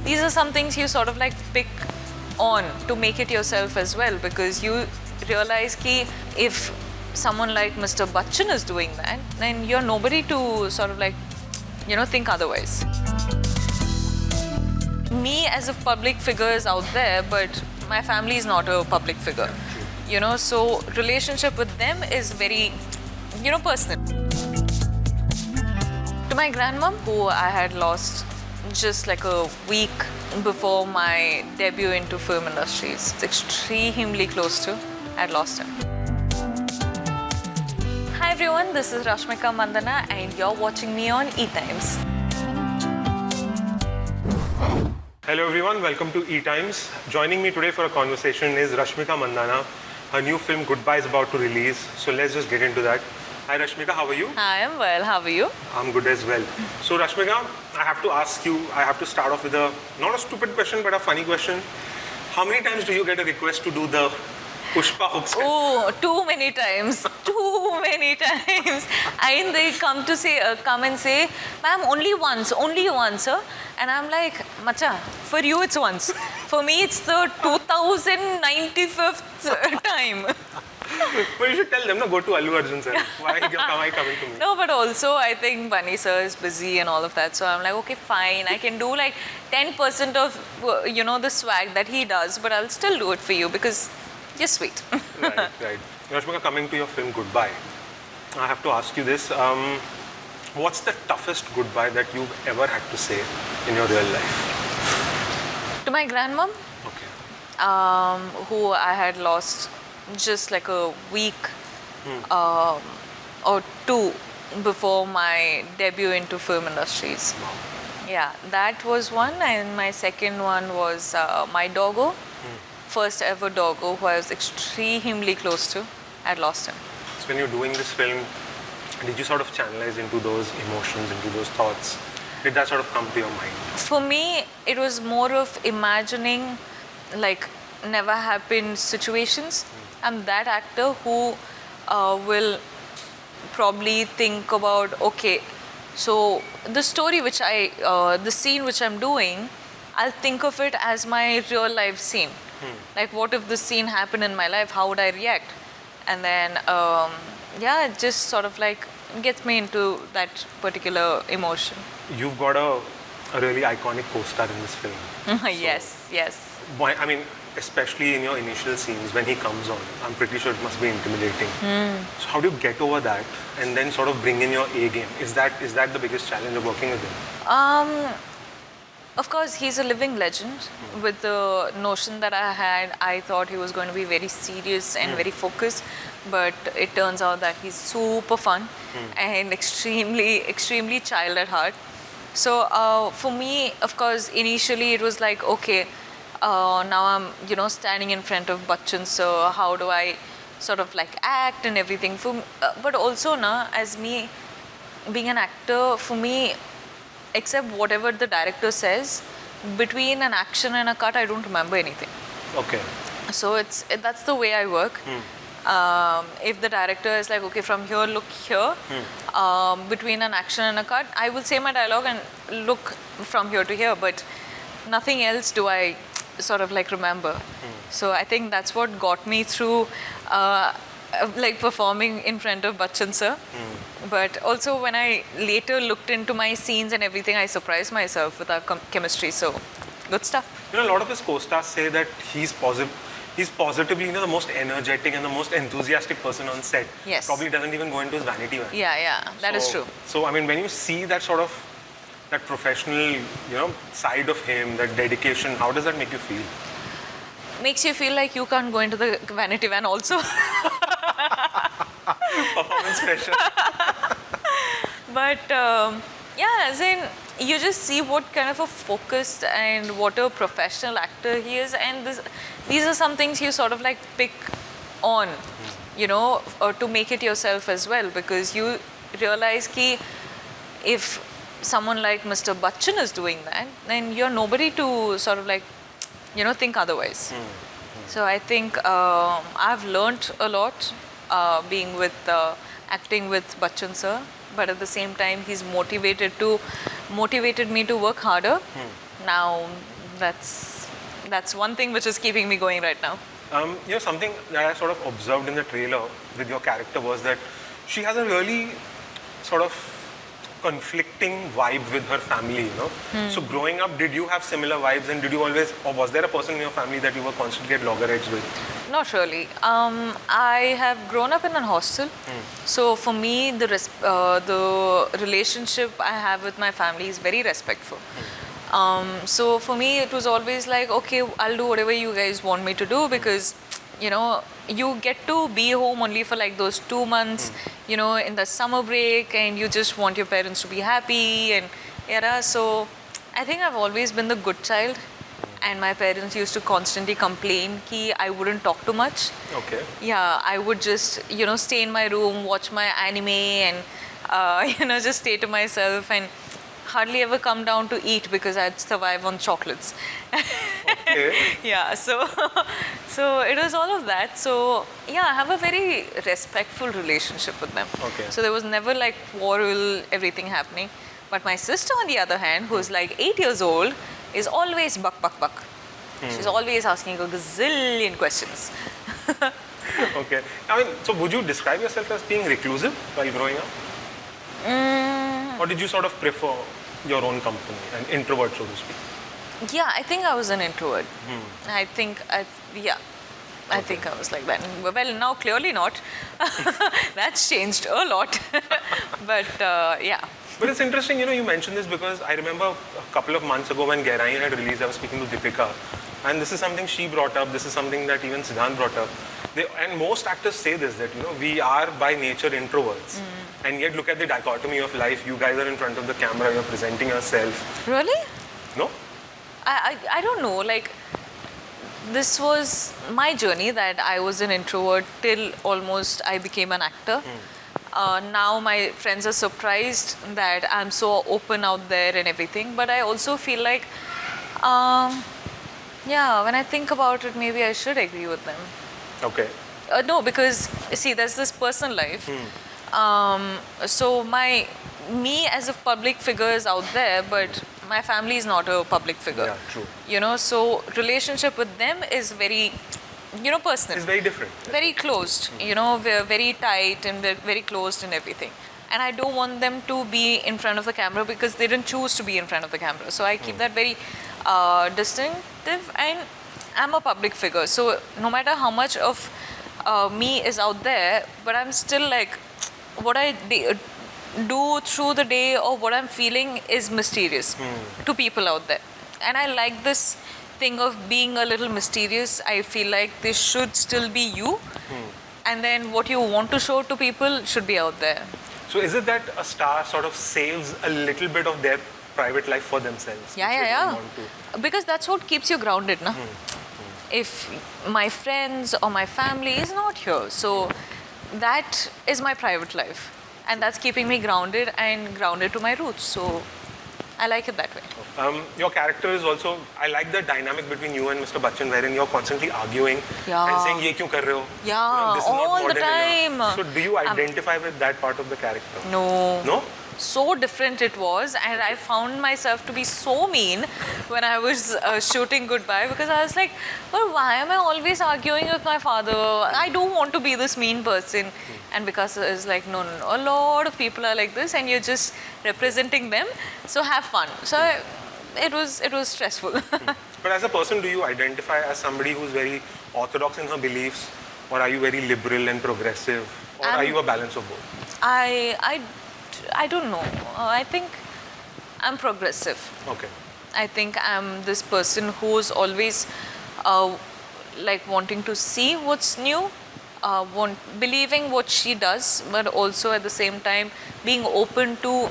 these are some things you sort of like pick on to make it yourself as well, because you realize ki if someone like Mr. Bachchan is doing that, then you're nobody to sort of like, think otherwise. Me as a public figure is out there, but my family is not a public figure. So relationship with them is very, personal. To my grandmom, who I had lost just like a week before my debut into film industries. It's extremely close to. I'd lost him. Hi everyone, this is Rashmika Mandanna and you're watching me on ETimes. Hello everyone, welcome to ETimes. Joining me today for a conversation is Rashmika Mandanna. Her new film Goodbye is about to release, so let's just get into that. Hi Rashmika, how are you? I am well, how are you? I'm good as well. So Rashmika, I have to ask you, I have to start off with not a stupid question, but a funny question. How many times do you get a request to do the Pushpa hooks? Oh, too many times. Too many times. And they come and say, ma'am, only once, sir. And I'm like, Macha, for you it's once. For me it's the 2095th time. But you should tell them, no, go to Allu Arjun sir. Why am I coming to me? No, but also I think Bunny sir is busy and all of that. So I'm like, okay, fine. I can do like 10% of, the swag that he does, but I'll still do it for you because you're sweet. Right. Rashmika, coming to your film Goodbye, I have to ask you this. What's the toughest goodbye that you've ever had to say in your real life? To my grandmom, Okay. who I had lost just like a week or two before my debut into film industries. Wow. Yeah, that was one, and my second one was my doggo, first ever doggo, who I was extremely close to. I'd lost him. So when you're doing this film, did you sort of channelize into those emotions, into those thoughts? Did that sort of come to your mind? For me, it was more of imagining like never happened situations. I'm that actor who will probably think about, okay, so the story the scene which I'm doing, I'll think of it as my real life scene. Like, what if this scene happened in my life? How would I react? And then, it just sort of like gets me into that particular emotion. You've got a really iconic co-star in this film. Yes. Why, I mean, especially in your initial scenes when he comes on, I'm pretty sure it must be intimidating. So how do you get over that and then sort of bring in your A game? Is that the biggest challenge of working with him? Of course, he's a living legend. With the notion that I had, I thought he was going to be very serious and very focused, but it turns out that he's super fun and extremely child at heart. So for me, of course, initially it was like, okay, now I'm, standing in front of Bachchan, so how do I sort of like act and everything? But also, as me being an actor, for me, except whatever the director says, between an action and a cut, I don't remember anything. Okay. So that's the way I work. If the director is like, okay, from here, look here, between an action and a cut, I will say my dialogue and look from here to here, but nothing else do I sort of like remember. So I think that's what got me through like performing in front of Bachchan sir. But also when I later looked into my scenes and everything, I surprised myself with our chemistry. So good stuff. A lot of his co-stars say that he's positively the most energetic and the most enthusiastic person on set. Yes. Probably doesn't even go into his vanity van. Yeah, that is true. So I mean, when you see that sort of that professional, side of him, that dedication, how does that make you feel? Makes you feel like you can't go into the vanity van also. Performance pressure. But as in, you just see what kind of a focused and what a professional actor he is, and these are some things you sort of like pick on, to make it yourself as well, because you realize ki if someone like Mr. Bachchan is doing that, then you're nobody to sort of like, think otherwise. So I think I've learnt a lot being acting with Bachchan sir, but at the same time he's motivated me to work harder. Now that's one thing which is keeping me going right now. Something that I sort of observed in the trailer with your character was that she has a really sort of conflicting vibe with her family, So growing up, did you have similar vibes, and did you always, or was there a person in your family that you were constantly at loggerheads with? Not really. I have grown up in a hostel, so for me, the relationship I have with my family is very respectful. So for me, it was always like, okay, I'll do whatever you guys want me to do, because you get to be home only for like those 2 months, in the summer break, and you just want your parents to be happy, and so I think I've always been the good child. And my parents used to constantly complain that I wouldn't talk too much. Okay. Yeah, I would just, stay in my room, watch my anime, and, just stay to myself and hardly ever come down to eat because I'd survive on chocolates. Okay. Yeah, so it was all of that. So, yeah, I have a very respectful relationship with them. Okay. So there was never like quarrel, everything happening. But my sister, on the other hand, who's like 8 years old, is always buck. She's always asking a gazillion questions. Okay. I mean, so would you describe yourself as being reclusive while growing up? Or did you sort of prefer your own company, an introvert, so to speak? Yeah, I think I was an introvert. I think I was like that. Well, now clearly not. That's changed a lot. But yeah. But it's interesting, you mentioned this because I remember a couple of months ago when Gehrain had released, I was speaking to Deepika, and this is something she brought up, this is something that even Siddhant brought up. And most actors say this, that, we are by nature introverts. And yet look at the dichotomy of life. You guys are in front of the camera, you're presenting yourself. Really? No? I don't know. Like, this was my journey, that I was an introvert till almost I became an actor. Now my friends are surprised that I'm so open out there and everything. But I also feel like, when I think about it, maybe I should agree with them. Okay. No, because see, there's this personal life. So me as a public figure is out there, but my family is not a public figure. Yeah, true. So relationship with them is very, personal. It's very different. Very closed. We're very tight and we're very closed and everything. And I don't want them to be in front of the camera because they didn't choose to be in front of the camera. So I keep that very distinctive, and I'm a public figure. So no matter how much of me is out there, but I'm still like, what I do through the day or what I'm feeling is mysterious to people out there. And I like this thing of being a little mysterious. I feel like this should still be you. And then what you want to show to people should be out there. So is it that a star sort of saves a little bit of their private life for themselves? Yeah. Because that's what keeps you grounded, na? If my friends or my family is not here, so that is my private life, and that's keeping me grounded to my roots. So I like it that way. Your character is also, I like the dynamic between you and Mr. Bachchan, wherein you're constantly arguing and saying, "Ye kyun kar rahe ho?" Yeah, this is not all the modern time. enough. So do you identify with that part of the character? No. No? So different it was, and I found myself to be so mean when I was shooting Goodbye, because I was like, well, why am I always arguing with my father? I don't want to be this mean person. And because it's like, no, a lot of people are like this, and you're just representing them, so have fun. So it was stressful. But as a person, do you identify as somebody who's very orthodox in her beliefs, or are you very liberal and progressive, or are you a balance of both? I don't know. I think I'm progressive. Okay. I think I'm this person who's always like wanting to see what's new, believing what she does, but also at the same time being open to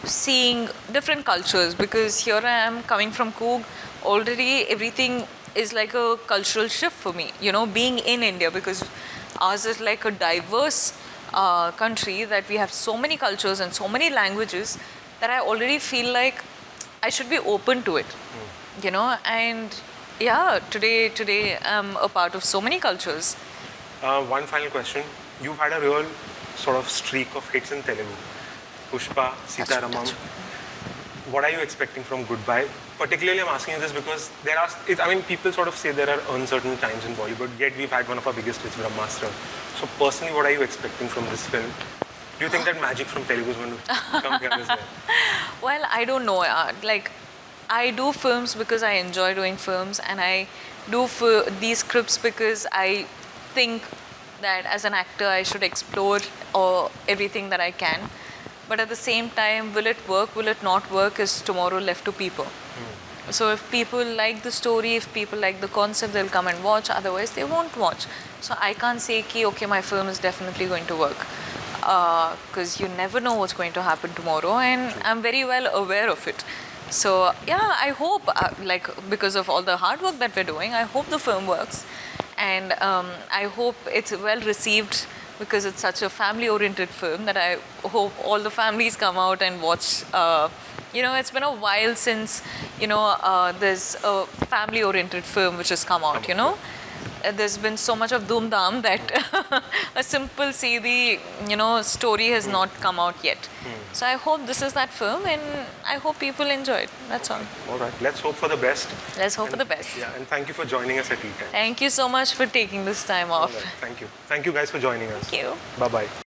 seeing different cultures, because here I am coming from Coog. Already everything is like a cultural shift for me, being in India, because ours is like a diverse country, that we have so many cultures and so many languages, that I already feel like I should be open to it. And yeah, today I'm a part of so many cultures. One final question. You've had a real sort of streak of hits in Telugu. Pushpa, Sita Ramam. what are you expecting from Goodbye? Particularly, I'm asking you this because people sort of say there are uncertain times in Bollywood, yet we've had one of our biggest hits, Brahmastra. So personally, what are you expecting from this film? Do you think that magic from Telugu is going to come here as well? Well, I don't know. Like, I do films because I enjoy doing films, and I do these scripts because I think that as an actor I should explore everything that I can. But at the same time, will it work, will it not work is tomorrow left to people. So if people like the story, if people like the concept, they'll come and watch. Otherwise, they won't watch. So I can't say, okay, my film is definitely going to work. Because you never know what's going to happen tomorrow, and I'm very well aware of it. So yeah, I hope, because of all the hard work that we're doing, I hope the film works. And I hope it's well received, because it's such a family-oriented film that I hope all the families come out and watch. It's been a while since, there's a family-oriented film which has come out, There's been so much of Dhoom Dham that a simple Seedhi, story has not come out yet. So I hope this is that film, and I hope people enjoy it. That's all. All right. Let's hope for the best. Let's hope for the best. Yeah, and thank you for joining us at ETimes. Thank you so much for taking this time off. All right. Thank you. Thank you guys for joining us. Thank you. Bye-bye.